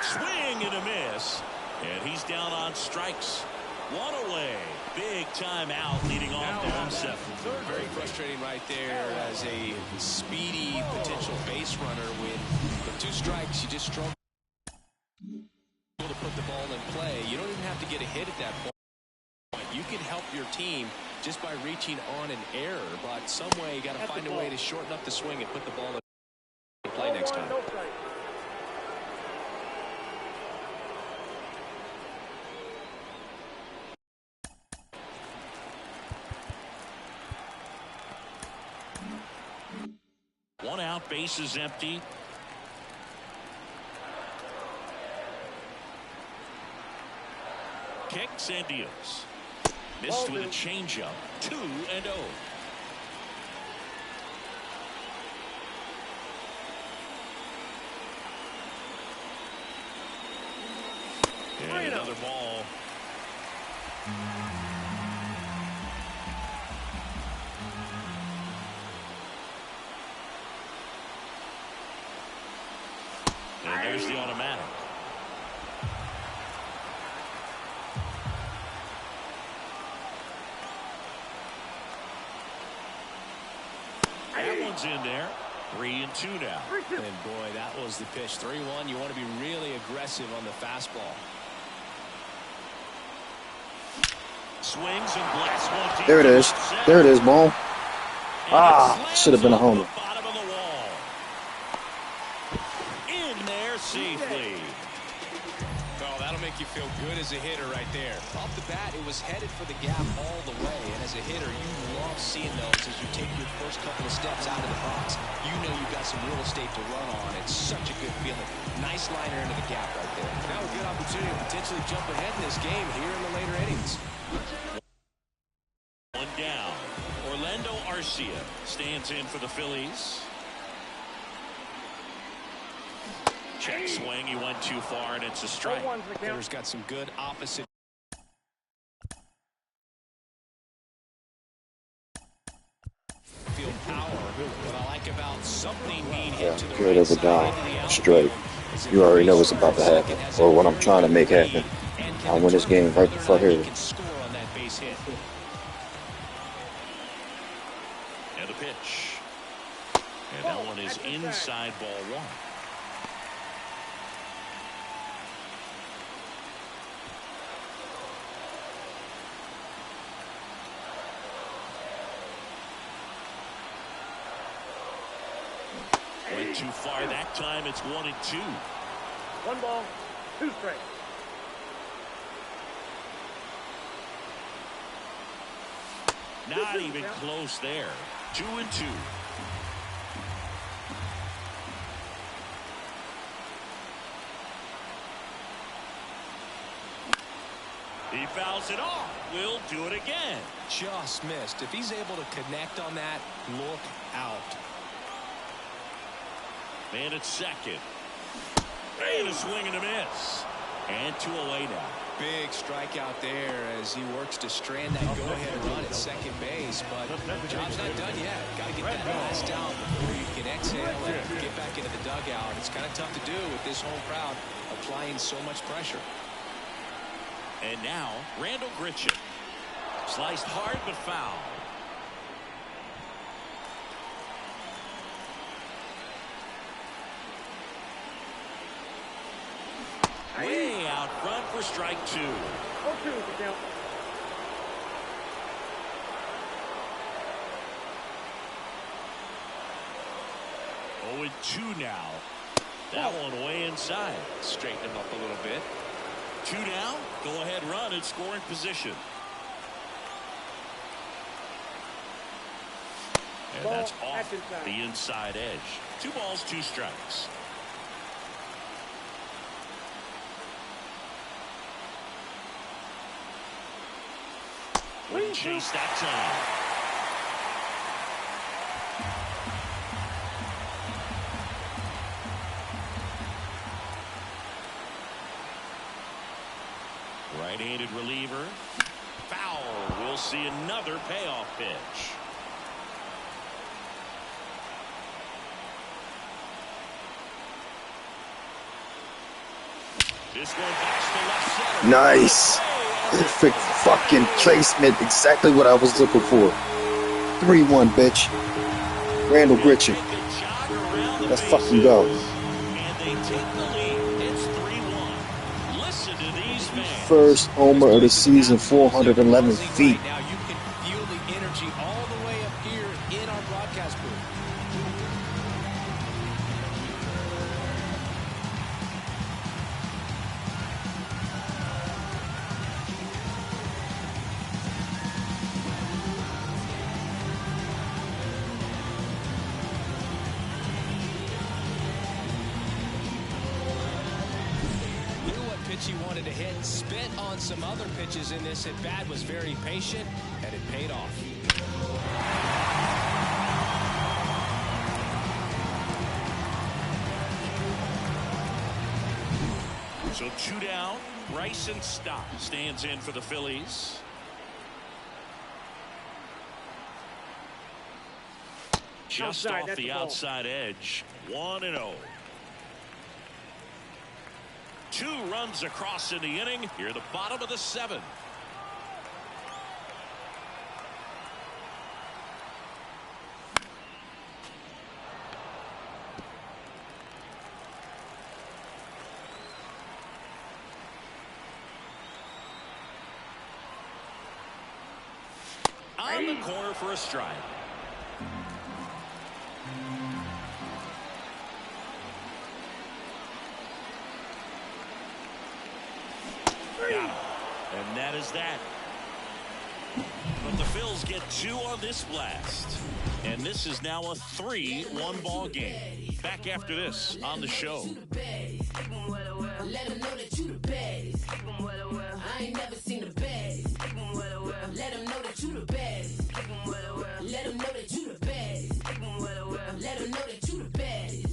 Swing and a miss. And he's down on strikes. One away. Big time out leading off down 7. Very frustrating right there as a speedy potential base runner. With 2 strikes, you just struggle to put the ball in play. You don't even have to get a hit at that point. You can help your team just by reaching on an error, but some way you got to find a way to shorten up the swing and put the ball in play next time. One out, base is empty. Kicks and deals. Missed with a changeup. 2-0. And another ball. And there's the automatic. That one's in there. 3-2 now. And boy, that was the pitch. 3-1. You want to be really aggressive on the fastball. Swings and blasts one deep. There it is. There it is, ball. Ah, should have been a homer. Bottom of the wall. In there safely. Oh, that'll make you feel good as a hitter right there. Off the bat, it was headed for the gap all the way. And as a hitter, you love seeing those as you take your first couple of steps out of the box. You know you've got some real estate to run on. It's such a good feeling. Nice liner into the gap right there. Now a good opportunity to potentially jump ahead in this game here in the later innings. One down. Orlando Arcia stands in for the Phillies. Check swing. He went too far, and it's a strike. Hitter's got some good opposite. Field power. What I like about something being hit to the good right over side down, into the straight. outfield. You already know what's about to happen, or what I'm trying to make happen. I'll win this game right the fuck here. Can score on that base hit. And that one is inside ball one. Went too far that time. It's 1-2. 1 ball, 2 strikes. Not even close there. 2-2. He fouls it off. Will do it again. Just missed. If he's able to connect on that, look out. Man at second. And a swing and a miss. And 2 away now. Big strikeout there as he works to strand that go-ahead run at second base. But job's not done yet. Got to get that last out before you can exhale and get back into the dugout. It's kind of tough to do with this home crowd applying so much pressure. And now, Randall Gritchen. Sliced hard but foul. Way out front for strike 2. 0-2 the count. Oh, and 2 now. That one way inside. Straighten him up a little bit. 2 down. Go ahead run in scoring position. And that's off the inside edge. 2 balls, 2 strikes. Wouldn't chase that time. Right-handed reliever. Foul. We'll see another payoff pitch. This one backs to left center. Nice. Perfect fucking placement. Exactly what I was looking for. 3-1, bitch. Randall Gritchen. Let's fucking go. And they take the lead. It's 3-1. Listen to these fans. First homer of the season, 411 feet. Right now, you can feel the energy all the way up here in our broadcast booth. He wanted to hit, spit on some other pitches in this at bat, was very patient, and it paid off. So 2 down. Bryson Stott stands in for the Phillies. Just off the outside edge. 1-0. 2 runs across in the inning. Here, the bottom of the 7th. On the corner for a strike. And that is that. But the Phils get 2 on this blast. And this is now a 3-1 ball game. Back after this on the show. Let them know that you the baddest. I ain't never seen the baddest. Let them know that you the baddest. Let them know that you the baddest. Let them know that you the baddest.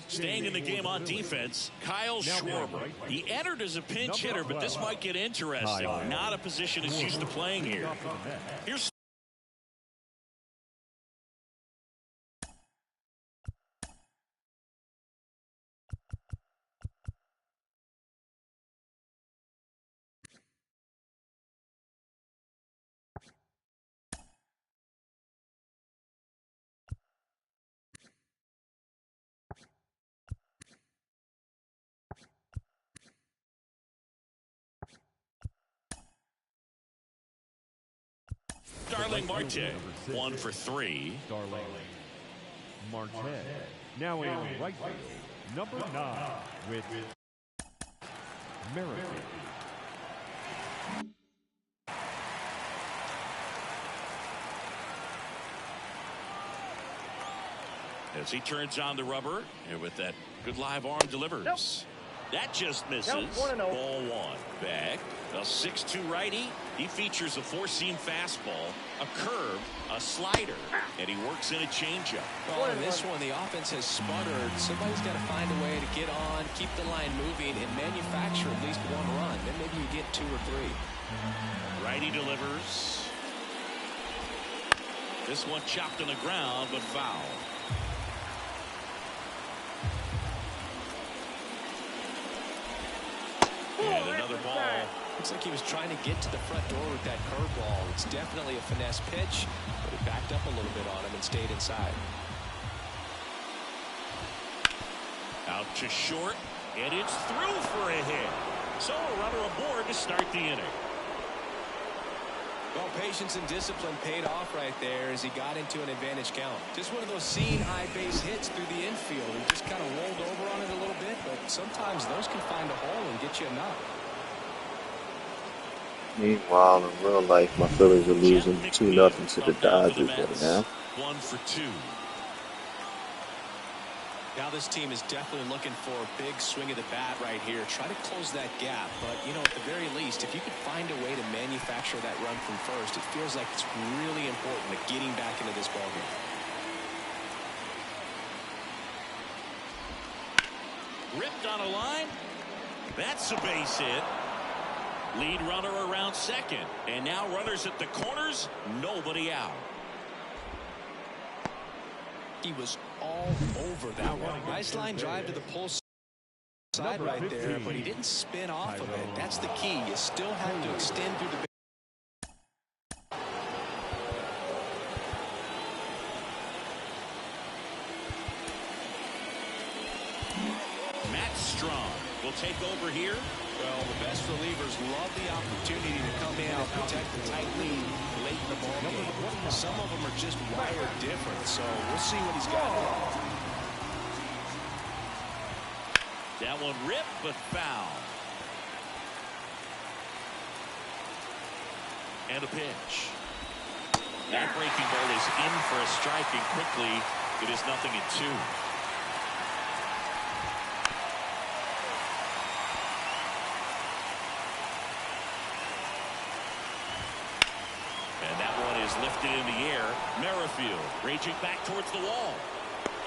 Staying in the game on defense, Kyle Schwarber. He entered as a pinch hitter, but this might get interesting. Not a position he's used to playing here. Here's Starling Marte, 1 for 3. Starling Marte. Now in right field, number 9 with Merrifield. As he turns on the rubber, and with that good live arm delivers. Nope. That just misses. Nope, 1-0. Ball 1. Back. A 6'2 righty. He features a 4-seam fastball, a curve, a slider, and he works in a changeup. Well, in this one, the offense has sputtered. Somebody's got to find a way to get on, keep the line moving, and manufacture at least 1 run. Then maybe you get 2 or 3. Righty delivers. This one chopped on the ground, but foul. And another ball. Looks like he was trying to get to the front door with that curveball. It's definitely a finesse pitch, but it backed up a little bit on him and stayed inside. Out to short, and it's through for a hit. So a runner aboard to start the inning. Well, patience and discipline paid off right there as he got into an advantage count. Just one of those seeing high base hits through the infield. He just kind of rolled over on it a little bit, but sometimes those can find a hole and get you a knock. Meanwhile, in real life, my Phillies are losing 2-0 to the Dodgers right now. 1 for 2. Now this team is definitely looking for a big swing of the bat right here. Try to close that gap. But, you know, at the very least, if you could find a way to manufacture that run from first, it feels like it's really important to getting back into this ballgame. Ripped on a line. That's a base hit. Lead runner around second. And now runners at the corners. Nobody out. He was all over that one. Nice line drive to the pull side right there, but he didn't spin off of it. That's the key. You still have to extend through the Matt Strong will take over here. Well, the best relievers love the opportunity to come in and protect the tight lead late in the ball game. Some of them are just wired different, so we'll see what he's got. That one ripped, but foul. And a pitch. That breaking ball is in for a strike, and quickly it is 0-2. And that one is lifted in the air. Merrifield raging back towards the wall.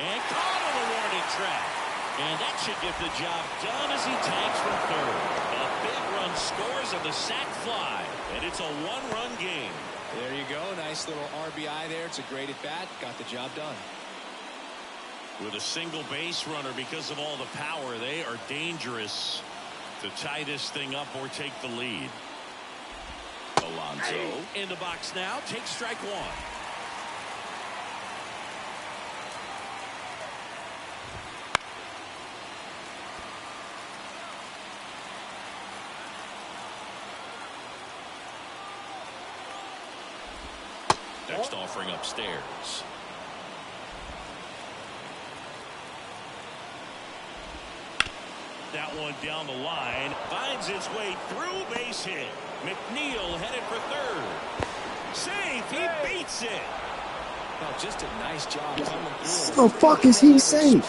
And caught on a warning track. And that should get the job done as he tanks from third. A big run scores on the sac fly. And it's a 1-run game. There you go. Nice little RBI there. It's a great at-bat. Got the job done. With a single base runner, because of all the power, they are dangerous to tie this thing up or take the lead. Alonso in the box now. Takes strike 1. Next offering upstairs. That one down the line. Finds its way through. Base hit. McNeil headed for third. Safe. He beats it. Well, just a nice job coming through. The fuck is he safe?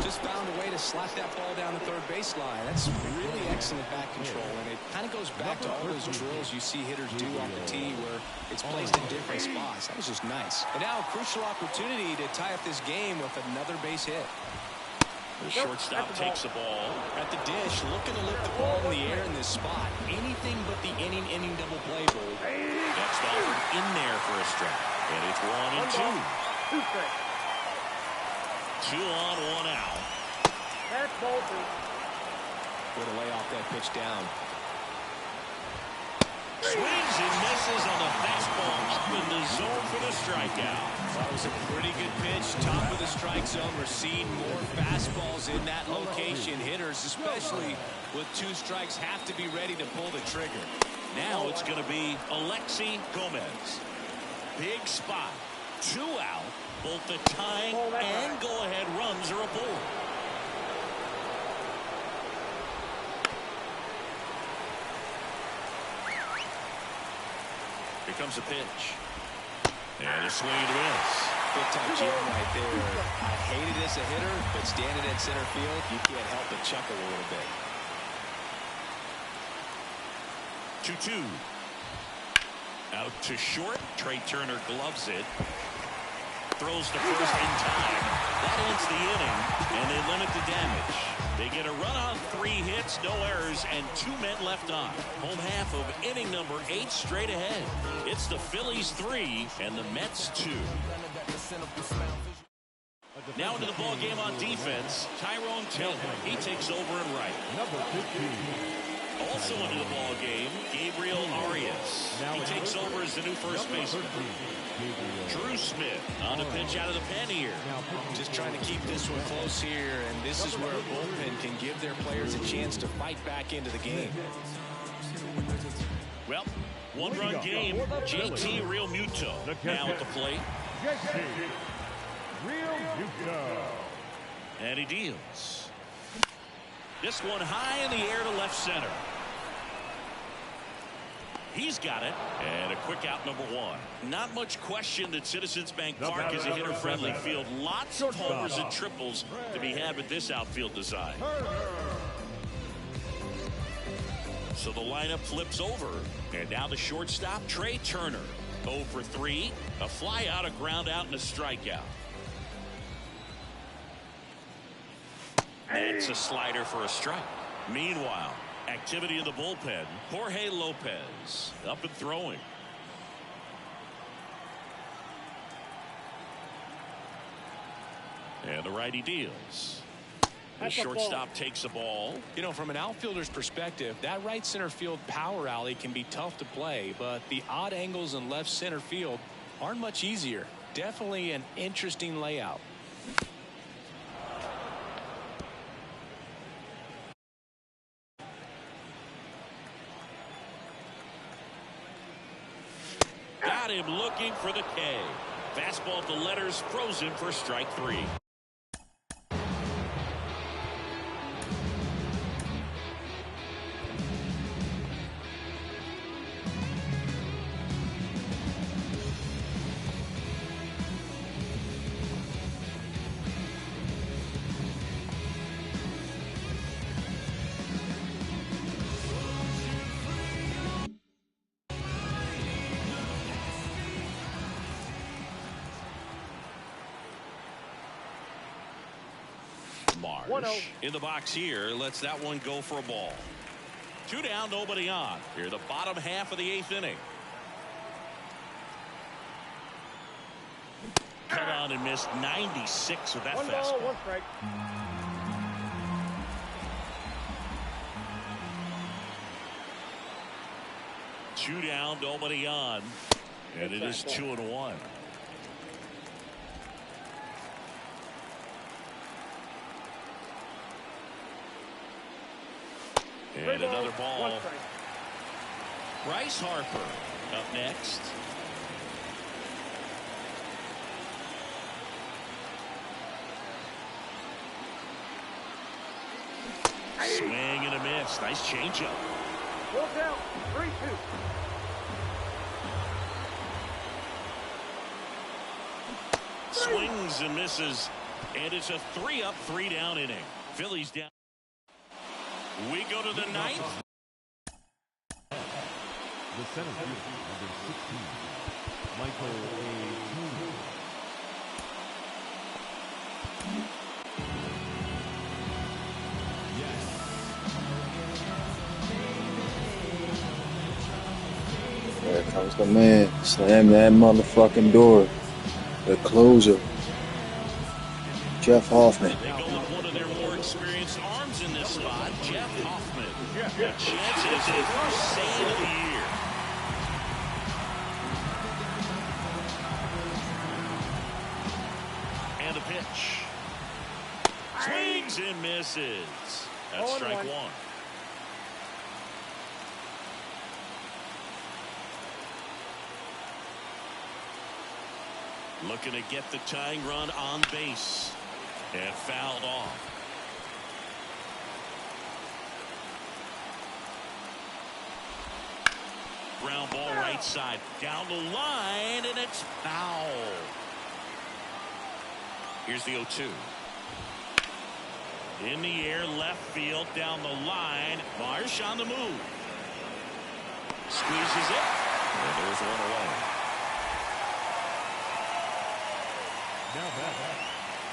Just found a way to slap that ball down the third baseline. That's really excellent back control, and it kind of goes back to all those drills you see hitters do off the tee where it's placed in different spots. That was just nice. And now a crucial opportunity to tie up this game with another base hit. The shortstop takes the ball at the dish, looking to lift the ball in the air in this spot. Anything but the inning double play ball. Next offer in there for a strike, and it's 1-2. 2 on, 1 out. That's ball 2. Way to lay off that pitch down. Swings and misses on the fastball up in the zone for the strikeout. That was a pretty good pitch. Top of the strike zone. We're seeing more fastballs in that location. Hitters, especially with 2 strikes, have to be ready to pull the trigger. Now it's going to be Alexi Gomez. Big spot. 2 out. Both the tying and go-ahead runs are aboard. Here comes a pitch. And a swing and a miss. Big-time jam right there. I hate it as a hitter, but standing in center field, you can't help but chuckle a little bit. 2-2. Out to short. Trey Turner gloves it. Throws to first in time. That ends the inning, and they limit the damage. They get a run on 3 hits, no errors, and 2 men left on. Home half of inning number 8 straight ahead. It's the Phillies 3 and the Mets 2. Now into the ball game on defense, Tyrone Taylor. He takes over in right. Number 15. Also into the ball game, Gabriel Arias. He takes over as the new first baseman. Drew Smith on a pitch out of the pen here. Just trying to keep this one close here, and this is where a bullpen can give their players a chance to fight back into the game. Well, 1-run game. JT Real Muto now at the plate. JT Real Muto. And he deals. This one high in the air to left center. He's got it. And a quick out, number 1. Not much question that Citizens Bank Park is a hitter-friendly field. Lots of homers and triples to be had with this outfield design. So the lineup flips over. And now the shortstop, Trey Turner. 0 for 3. A fly out, a ground out, and a strikeout. It's a slider for a strike. Meanwhile, activity in the bullpen. Jorge Lopez up and throwing. And the righty deals. The shortstop takes the ball. You know, from an outfielder's perspective, that right center field power alley can be tough to play, but the odd angles in left center field aren't much easier. Definitely an interesting layout. Got him looking for the K. Fastball at the letters, frozen for strike 3. Marsh in the box here. Lets that one go for a ball. 2 down, nobody on. Here, the bottom half of the 8th inning. Cut on and missed 96 with that fastball. 1 strike. Two down, nobody on. And it is 2-1. And another ball. Bryce Harper up next. Swing and a miss. Nice changeup. Full count. 3-2. Swings and misses. And it's a 3-up, 3-down inning. Phillies down. We go to the 9th. The center fielder, number 16, Michael A. There comes the man. Slam that motherfucking door. The closer. Jeff Hoffman. They go with one of their more experienced arms in this spot, Jeff Hoffman. The chances for save of the year. And the pitch. Swings and misses. That's strike 1. Looking to get the tying run on base. And fouled off. Ground ball right side. Down the line, and it's foul. Here's the 0-2. In the air, left field, down the line. Marsh on the move. Squeezes it. And there's one away.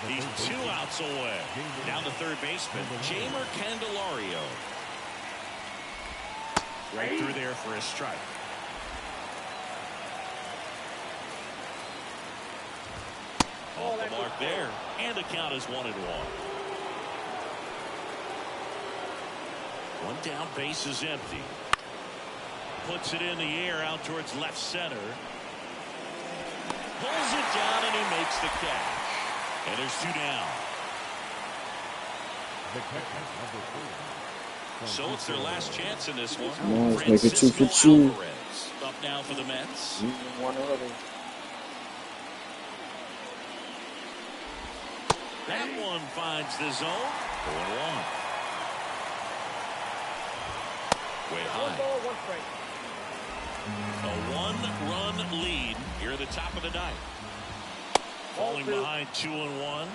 He's 2 outs away. Down the third baseman, Jamer Candelario. Right through there for a strike. Off the mark there, and the count is 1-1. One down, base is empty. Puts it in the air out towards left center. Pulls it down, and he makes the catch. And there's 2 down. So it's their last chance in this one. Come on, let's make it 2 for 2. Up now for the Mets. One early. That one finds the zone. 4-1. Way high. A 1-run lead here at the top of the ninth. Falling behind 2-1.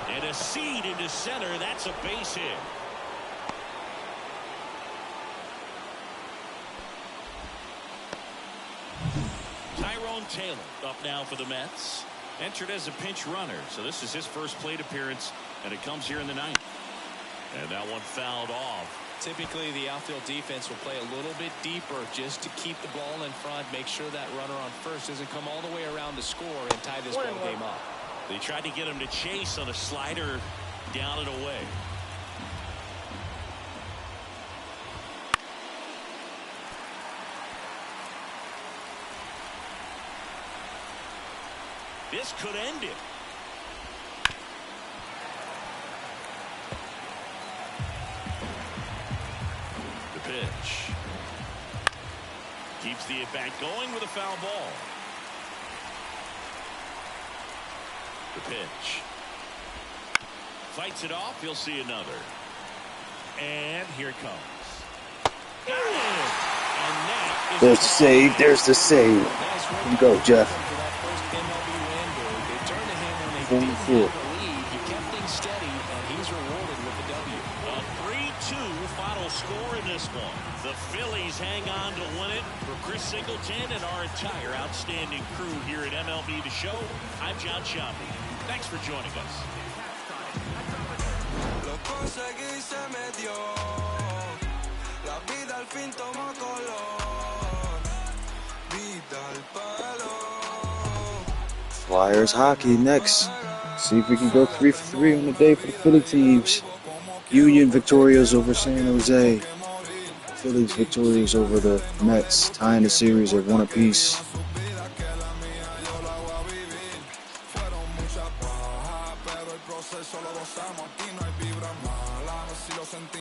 And a seed into center. That's a base hit. Tyrone Taylor up now for the Mets. Entered as a pinch runner. So this is his first plate appearance. And it comes here in the ninth. And that one fouled off. Typically, the outfield defense will play a little bit deeper just to keep the ball in front, make sure that runner on first doesn't come all the way around to score and tie this ball game up. They tried to get him to chase on a slider down and away. This could end it. Pitch. Keeps the at-bat going with a foul ball. The pitch. Fights it off. He'll see another. And here it comes. Got it. And that is There's the save. There's the save. Here you go, Jeff. 4-4. Score in this one. The Phillies hang on to win it. For Chris Singleton and our entire outstanding crew here at MLB The Show, I'm John Shambi. Thanks for joining us. Flyers hockey next. See if we can go 3 for 3 on the day for the Philly teams. Union victorious over San Jose. Phillies victorious over the Mets, tying the series at 1 apiece.